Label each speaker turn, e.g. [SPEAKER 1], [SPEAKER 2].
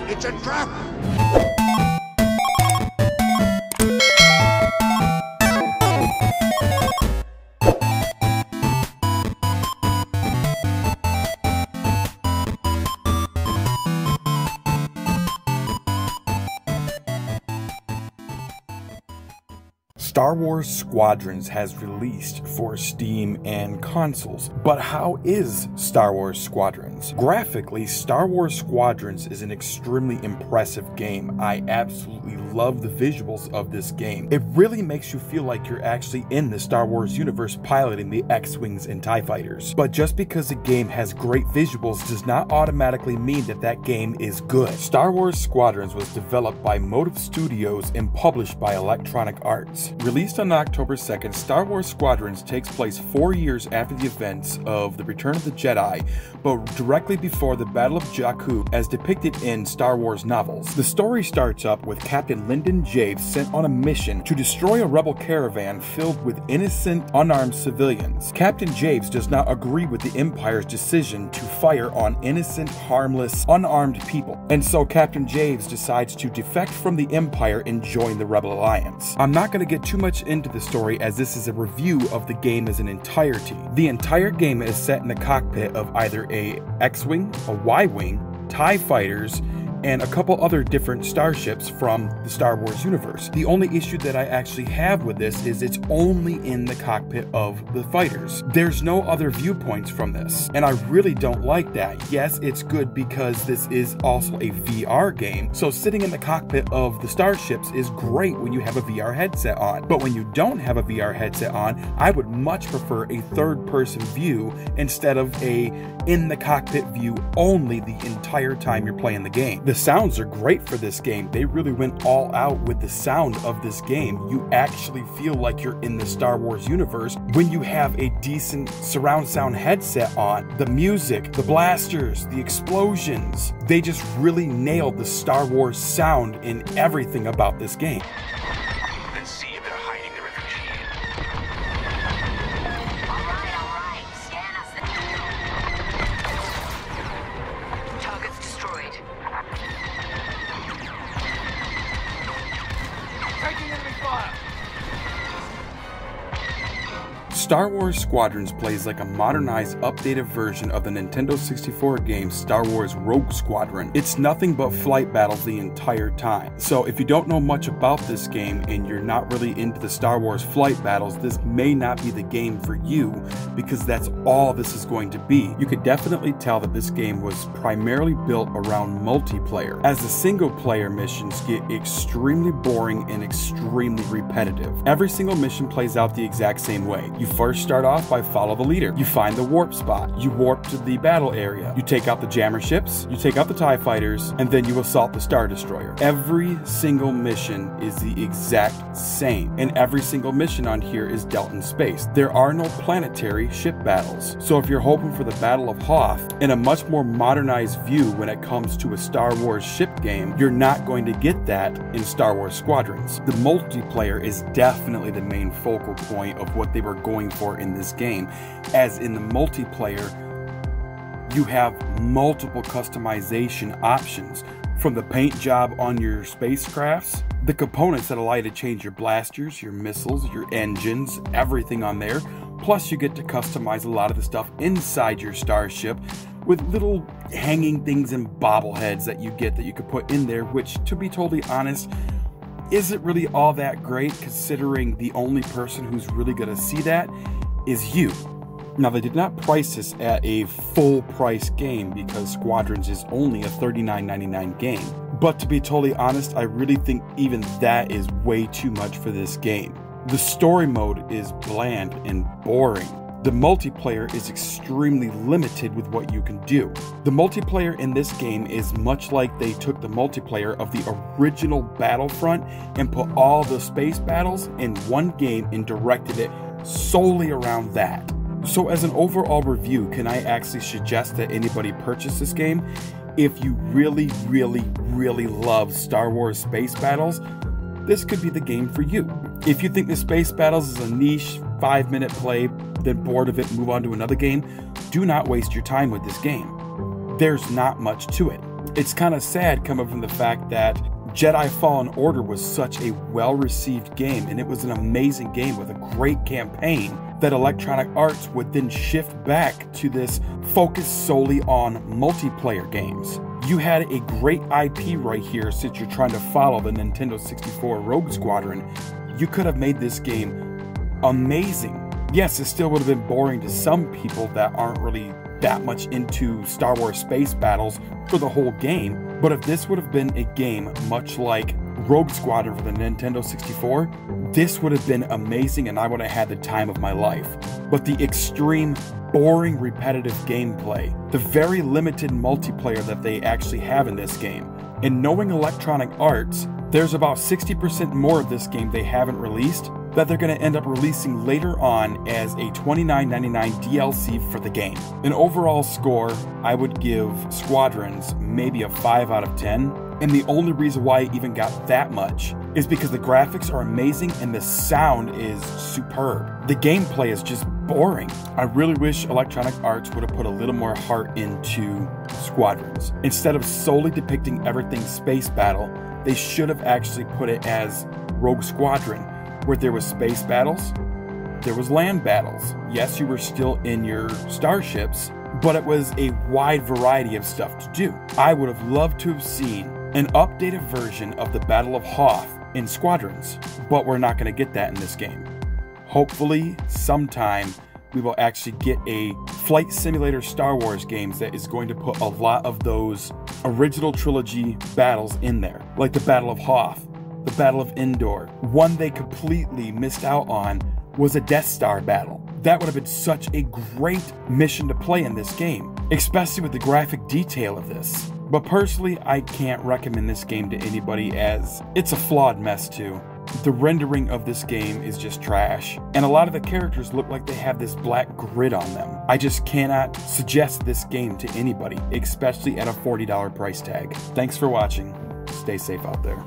[SPEAKER 1] It's a trap!
[SPEAKER 2] Star Wars Squadrons has released for Steam and consoles, but how is Star Wars Squadrons? Graphically, Star Wars Squadrons is an extremely impressive game. I absolutely love the visuals of this game. It really makes you feel like you're actually in the Star Wars universe piloting the X-Wings and TIE Fighters. But just because a game has great visuals does not automatically mean that that game is good. Star Wars Squadrons was developed by Motive Studios and published by Electronic Arts. Released on October 2nd, Star Wars Squadrons takes place 4 years after the events of The Return of the Jedi, but directly before the Battle of Jakku as depicted in Star Wars novels. The story starts up with Captain Lyndon Javes sent on a mission to destroy a rebel caravan filled with innocent, unarmed civilians. Captain Javes does not agree with the Empire's decision to fire on innocent, harmless, unarmed people, and so Captain Javes decides to defect from the Empire and join the Rebel Alliance. I'm not going to get too much into the story as this is a review of the game as an entirety. The entire game is set in the cockpit of either a X-Wing, a Y-Wing, TIE Fighters, and a couple other different starships from the Star Wars universe. The only issue that I actually have with this is it's only in the cockpit of the fighters. There's no other viewpoints from this, and I really don't like that. Yes, it's good because this is also a VR game, so sitting in the cockpit of the starships is great when you have a VR headset on, but when you don't have a VR headset on, I would much prefer a third-person view instead of a in-the-cockpit view only the entire time you're playing the game. The sounds are great for this game. They really went all out with the sound of this game. You actually feel like you're in the Star Wars universe when you have a decent surround sound headset on. The music, the blasters, the explosions, they just really nailed the Star Wars sound in everything about this game.
[SPEAKER 1] Let's see if they're hiding the refugee.
[SPEAKER 3] Alright, scan us. Targets destroyed.
[SPEAKER 1] Taking enemy fire!
[SPEAKER 2] Star Wars Squadrons plays like a modernized, updated version of the Nintendo 64 game Star Wars Rogue Squadron. It's nothing but flight battles the entire time. So if you don't know much about this game and you're not really into the Star Wars flight battles, this may not be the game for you because that's all this is going to be. You could definitely tell that this game was primarily built around multiplayer, as the single player missions get extremely boring and extremely repetitive. Every single mission plays out the exact same way. You first start off by follow the leader. You find the warp spot. You warp to the battle area. You take out the jammer ships. You take out the TIE Fighters, and then you assault the Star Destroyer. Every single mission is the exact same, and every single mission on here is dealt in space. There are no planetary ship battles. So if you're hoping for the Battle of Hoth in a much more modernized view when it comes to a Star Wars ship game, you're not going to get that in Star Wars Squadrons. The multiplayer is definitely the main focal point of what they were going for in this game, as in the multiplayer you have multiple customization options, from the paint job on your spacecrafts, the components that allow you to change your blasters, your missiles, your engines, everything on there. Plus you get to customize a lot of the stuff inside your starship with little hanging things and bobbleheads that you get that you could put in there, which, to be totally honest, isn't really all that great considering the only person who's really going to see that is you. Now, they did not price this at a full price game because Squadrons is only a $39.99 game. But to be totally honest, I really think even that is way too much for this game. The story mode is bland and boring. The multiplayer is extremely limited with what you can do. The multiplayer in this game is much like they took the multiplayer of the original Battlefront and put all the space battles in one game and directed it solely around that. So as an overall review, can I actually suggest that anybody purchase this game? If you really love Star Wars space battles, this could be the game for you. If you think the space battles is a niche 5-minute play, then bored of it, move on to another game, do not waste your time with this game. There's not much to it. It's kind of sad coming from the fact that Jedi Fallen Order was such a well-received game, and it was an amazing game with a great campaign, that Electronic Arts would then shift back to this focus solely on multiplayer games. You had a great IP right here since you're trying to follow the Nintendo 64 Rogue Squadron. You could have made this game amazing. Yes, it still would have been boring to some people that aren't really that much into Star Wars space battles for the whole game, but if this would have been a game much like Rogue Squadron for the Nintendo 64, this would have been amazing and I would have had the time of my life. But the extreme, boring, repetitive gameplay, the very limited multiplayer that they actually have in this game, and knowing Electronic Arts, there's about 60% more of this game they haven't released that they're going to end up releasing later on as a $29.99 DLC for the game. An overall score, I would give Squadrons maybe a 5 out of 10. And the only reason why I even got that much is because the graphics are amazing and the sound is superb. The gameplay is just boring. I really wish Electronic Arts would have put a little more heart into Squadrons. Instead of solely depicting everything space battle, they should have actually put it as Rogue Squadron, where there was space battles, there was land battles. Yes, you were still in your starships, but it was a wide variety of stuff to do. I would have loved to have seen an updated version of the Battle of Hoth in Squadrons, but we're not going to get that in this game. Hopefully, sometime, we will actually get a flight simulator Star Wars games that is going to put a lot of those original trilogy battles in there, like the Battle of Hoth, the Battle of Endor. One they completely missed out on was a Death Star battle. That would have been such a great mission to play in this game, especially with the graphic detail of this. But personally, I can't recommend this game to anybody as it's a flawed mess too. The rendering of this game is just trash, and a lot of the characters look like they have this black grid on them. I just cannot suggest this game to anybody, especially at a $40 price tag. Thanks for watching. Stay safe out there.